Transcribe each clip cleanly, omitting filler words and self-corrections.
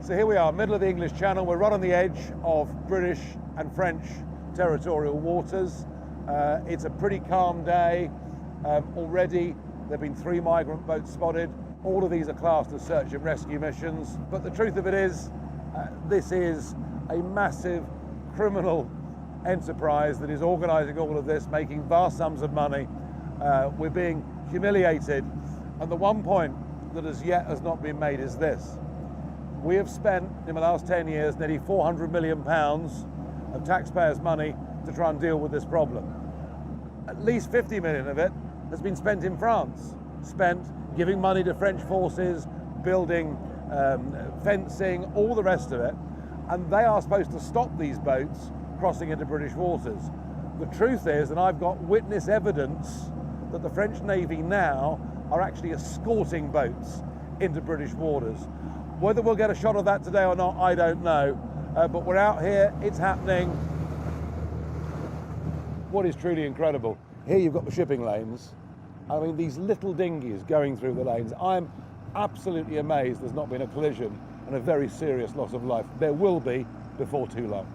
So here we are, middle of the English Channel. We're right on the edge of British and French territorial waters. It's a pretty calm day. Already there have been 3 migrant boats spotted. All of these are classed as search and rescue missions. But the truth of it is, this is a massive criminal enterprise that is organising all of this, making vast sums of money. We're being humiliated. And the one point that as yet has not been made is this. We have spent in the last 10 years nearly £400 million of taxpayers' money to try and deal with this problem. At least 50 million of it has been spent in France, spent giving money to French forces, building fencing, all the rest of it, and they are supposed to stop these boats crossing into British waters. The truth is, and I've got witness evidence, that the French Navy now are actually escorting boats into British waters. Whether we'll get a shot of that today or not, I don't know, but we're out here, it's happening. What is truly incredible, here you've got the shipping lanes. I mean, these little dinghies going through the lanes. I'm absolutely amazed there's not been a collision and a very serious loss of life. There will be before too long.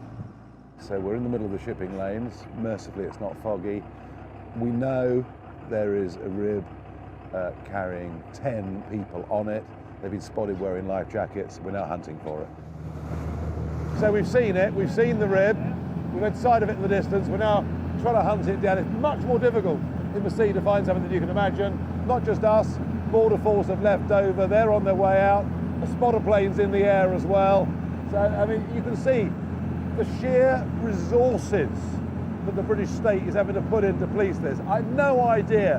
So we're in the middle of the shipping lanes. Mercifully, it's not foggy. We know there is a rib carrying 10 people on it. They've been spotted wearing life jackets. We're now hunting for it. So we've seen it, we've seen the rib. We've had sight of it in the distance. We're now trying to hunt it down. It's much more difficult in the sea to find something than you can imagine. Not just us, border force have left Dover. They're on their way out. A spotter plane's in the air as well. So, I mean, you can see the sheer resources that the British state is having to put in to police this. I have no idea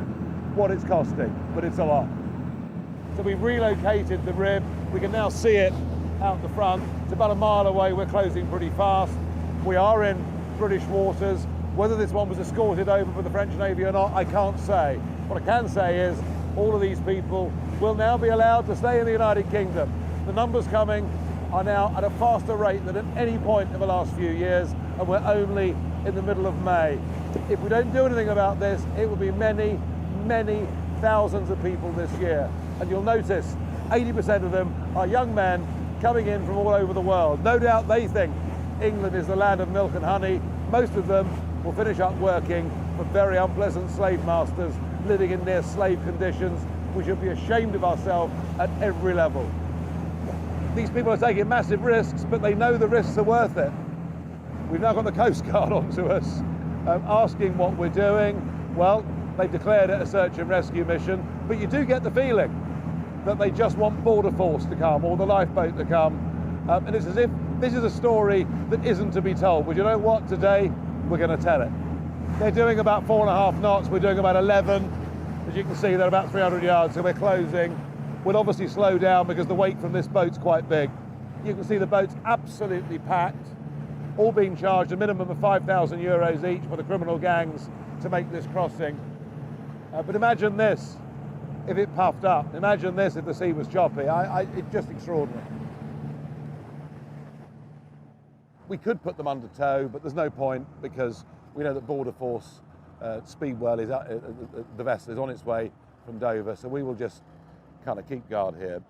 what it's costing, but it's a lot. So we've relocated the rib. We can now see it out the front. It's about a mile away. We're closing pretty fast. We are in British waters. Whether this one was escorted over by the French Navy or not, I can't say. What I can say is all of these people will now be allowed to stay in the United Kingdom. The numbers coming are now at a faster rate than at any point in the last few years, and we're only in the middle of May. If we don't do anything about this, it will be many, many thousands of people this year. And you'll notice 80% of them are young men coming in from all over the world. No doubt they think England is the land of milk and honey. Most of them will finish up working for very unpleasant slave masters, living in near slave conditions. We should be ashamed of ourselves at every level. These people are taking massive risks, but they know the risks are worth it. We've now got the Coast Guard onto us, asking what we're doing. Well, they've declared it a search and rescue mission, but you do get the feeling that they just want border force to come or the lifeboat to come. And it's as if this is a story that isn't to be told. But you know what? Today, we're going to tell it. They're doing about 4.5 knots. We're doing about 11. As you can see, they're about 300 yards, so we're closing. We'll obviously slow down because the weight from this boat's quite big. You can see the boat's absolutely packed, all being charged a minimum of €5,000 each for the criminal gangs to make this crossing. But imagine this if it puffed up. Imagine this if the sea was choppy. It's just extraordinary. We could put them under tow, but there's no point because we know that Border Force Speedwell is the vessel is on its way from Dover, so we will just kind of keep guard here.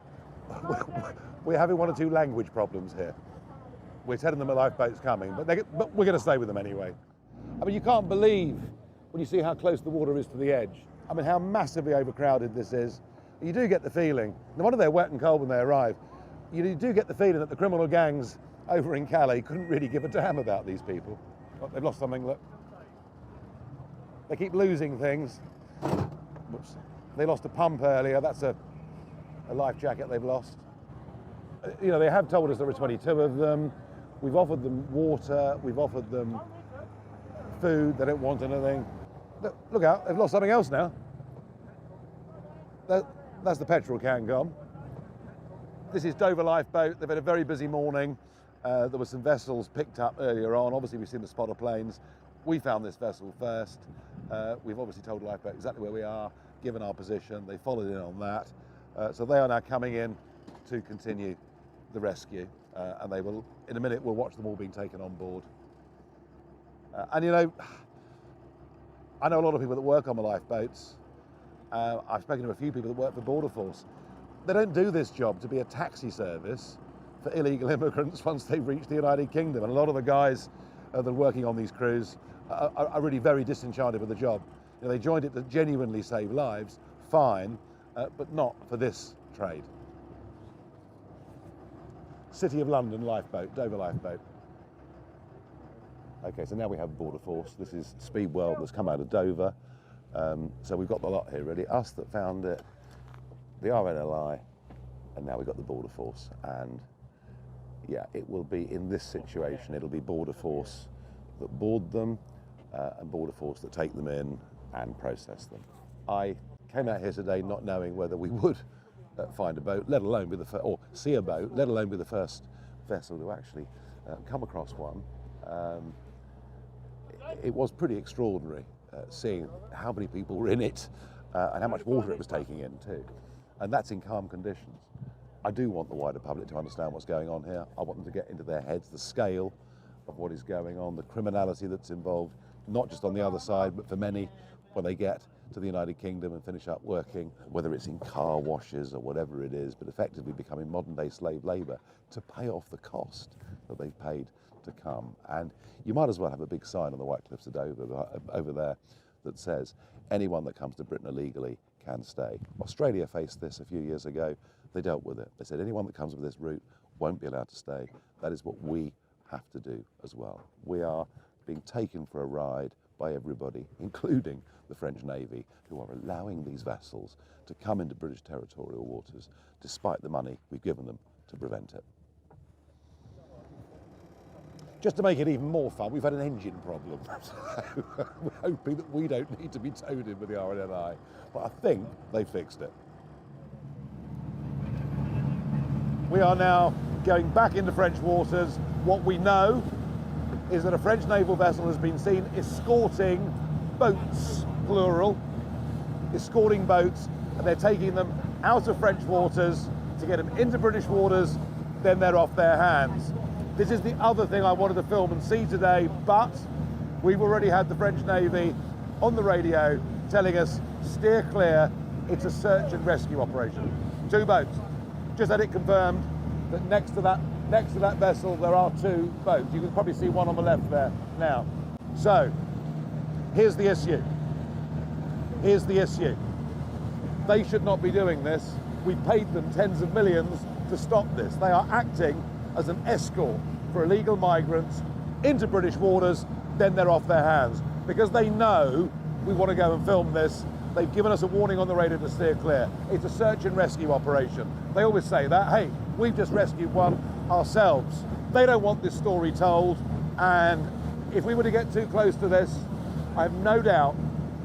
We're having 1 or 2 language problems here. We're telling them a lifeboat's coming, but we're going to stay with them anyway. I mean, you can't believe when you see how close the water is to the edge. I mean, how massively overcrowded this is. You do get the feeling, no wonder they're wet and cold when they arrive, you do get the feeling that the criminal gangs over in Calais couldn't really give a damn about these people. Oh, they've lost something, look. They keep losing things. Whoops. They lost a pump earlier, that's a life jacket they've lost. You know, they have told us there were 22 of them. We've offered them water, we've offered them food, they don't want anything. Look out, they've lost something else now. That's the petrol can gone. This is Dover Lifeboat. They've had a very busy morning. There were some vessels picked up earlier on. Obviously, we've seen the spotter planes. We found this vessel first. We've obviously told Lifeboat exactly where we are, given our position. They followed in on that. So they are now coming in to continue the rescue. And they will, in a minute, we'll watch them all being taken on board. And you know, I know a lot of people that work on the lifeboats. I've spoken to a few people that work for Border Force. They don't do this job to be a taxi service for illegal immigrants once they've reached the United Kingdom. And a lot of the guys that are working on these crews are really very disenchanted with the job. You know, they joined it to genuinely save lives, fine, but not for this trade. City of London lifeboat, Dover lifeboat. Okay, so now we have Border Force. This is Speedwell that's come out of Dover. So we've got the lot here really. Us that found it, the RNLI, and now we've got the Border Force. And yeah, it will be in this situation. It'll be Border Force that board them and Border Force that take them in and process them. I came out here today not knowing whether we would find a boat, let alone be or see a boat, let alone be the first vessel to actually come across one. It was pretty extraordinary seeing how many people were in it and how much water it was taking in too. And that's in calm conditions. I do want the wider public to understand what's going on here. I want them to get into their heads the scale of what is going on, the criminality that's involved, not just on the other side, but for many when they get to the United Kingdom and finish up working, whether it's in car washes or whatever it is, but effectively becoming modern-day slave labour to pay off the cost that they've paid to come. And you might as well have a big sign on the White Cliffs of Dover over there that says, anyone that comes to Britain illegally can stay. Australia faced this a few years ago. They dealt with it. They said anyone that comes with this route won't be allowed to stay. That is what we have to do as well. We are being taken for a ride by everybody, including the French Navy, who are allowing these vessels to come into British territorial waters despite the money we've given them to prevent it. Just to make it even more fun, we've had an engine problem. So we're hoping that we don't need to be towed in with the RNLI, but I think they fixed it. We are now going back into French waters. What we know is that a French naval vessel has been seen escorting boats, plural, escorting boats, and they're taking them out of French waters to get them into British waters, then they're off their hands. This is the other thing I wanted to film and see today, but we've already had the French Navy on the radio telling us, steer clear, it's a search and rescue operation. 2 boats. Just had it confirmed that next to that vessel there are 2 boats. You can probably see one on the left there now. So, here's the issue. Here's the issue. They should not be doing this. We paid them tens of millions to stop this. They are acting as an escort for illegal migrants into British waters, then they're off their hands. Because they know we want to go and film this, they've given us a warning on the radio to steer clear. It's a search and rescue operation. They always say that, hey, we've just rescued one ourselves. They don't want this story told, and if we were to get too close to this, I have no doubt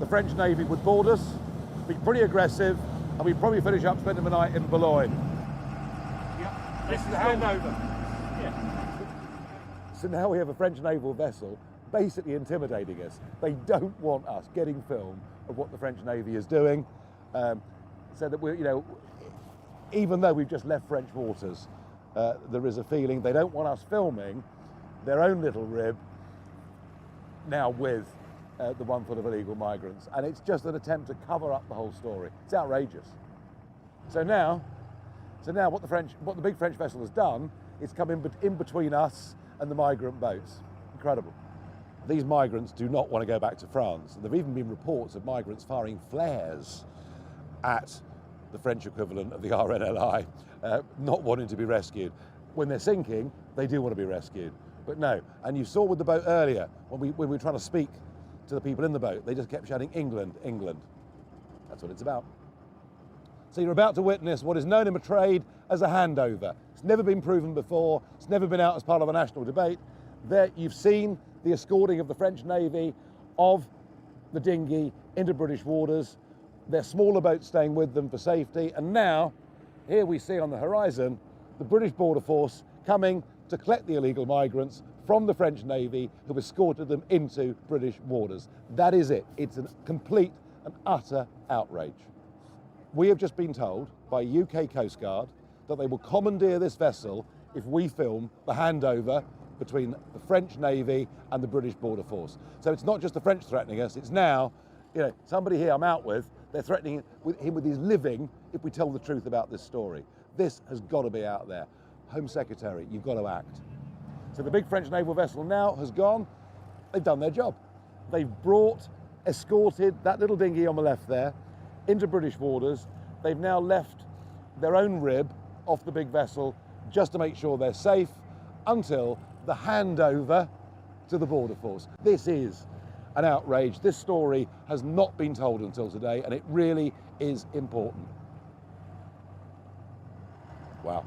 the French Navy would board us, be pretty aggressive, and we'd probably finish up spending the night in Boulogne. Yep. This is the handover. So now we have a French naval vessel basically intimidating us. They don't want us getting film of what the French Navy is doing, so that we're, you know, even though we've just left French waters, there is a feeling they don't want us filming their own little rib now with the one full of illegal migrants. And it's just an attempt to cover up the whole story. It's outrageous. So now what the big French vessel has done is come in between us and the migrant boats. Incredible. These migrants do not want to go back to France. There have even been reports of migrants firing flares at the French equivalent of the RNLI, not wanting to be rescued. When they're sinking, they do want to be rescued. But no, and you saw with the boat earlier, when we were trying to speak to the people in the boat, they just kept shouting, England, England. That's what it's about. So you're about to witness what is known in the trade as a handover. It's never been proven before. It's never been out as part of a national debate. There you've seen the escorting of the French Navy of the dinghy into British waters. Their smaller boats staying with them for safety. And now, here we see on the horizon, the British Border Force coming to collect the illegal migrants from the French Navy who escorted them into British waters. That is it. It's a complete and utter outrage. We have just been told by UK Coast Guard that they will commandeer this vessel if we film the handover between the French Navy and the British Border Force. So it's not just the French threatening us, it's now, you know, somebody here I'm out with, they're threatening him with his living if we tell the truth about this story. This has got to be out there. Home Secretary, you've got to act. So the big French naval vessel now has gone. They've done their job. They've escorted that little dinghy on the left there into British waters. They've now left their own rib off the big vessel just to make sure they're safe until the handover to the border force. This is an outrage. This story has not been told until today, and it really is important. Wow.